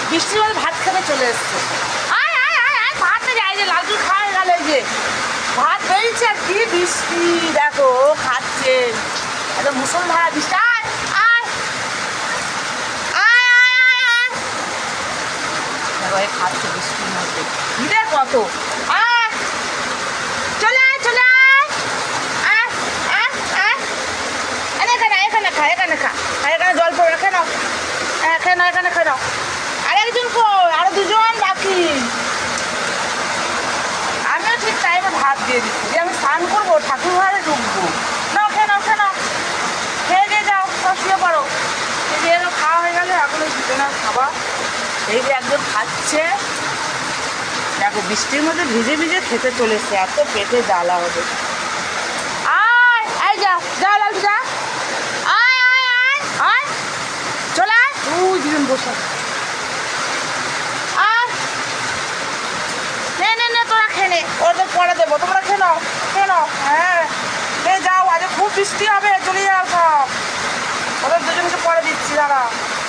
বৃষ্টির মধ্যে ভাত খেতে চলে এসছে। আয় আয় আয় আয়, ভাত নিয়ে যায় যে লালটু খাওয়া গেল, যে ভাত বেরিয়েছে আর কি বৃষ্টি দেখো খাচ্ছে একদম মুসলধারা বৃষ্টি। আয় আয় আয় আয় আয়, দেখো এই খাচ্ছে বৃষ্টির মধ্যে, ভিড়ে কত। আয় চলে আয় চলে আয় আয় আয় আয়, এখানে এখানে খা, এখানে খা, আর এখানে জল পড়ে রেখে নাও, খেয়ে নাও, এখানে খেয়ে নাও। আরেকজন কই, আরো দুজন বাকি। আমিও ঠিক টাইমে ভাত দিয়ে দিচ্ছি, যে আমি স্নান করবো ঠাকুর ঘরে ঢুকবো। নাও খেয়ে নাও, খেয়ে নাও, খেয়ে দিয়ে যাও, সব শুয়ে পড়ো। এই যে এগুলো খাওয়া হয়ে গেলে এখন দিতে না খাবা। এই যে একজন খাচ্ছে দেখো, বৃষ্টির মধ্যে ভিজে ভিজে খেতে চলেছে, এত পেটে জ্বালা হবে। আয় আয়, যা যা লালটু যা, আয় আয় আয় আয়, চলে আয়, ওই দুজন বসে। আর নে নে নে, তোরা খেয়ে নে, ওদের পরে দেবো, তোমরা খেয়ে নাও, খেয়ে নাও। হ্যাঁ খেয়ে যাও, আজ খুব বৃষ্টি হবে, চলে যাও সব, ওদের দুজনকে পরে দিচ্ছি দাঁড়া।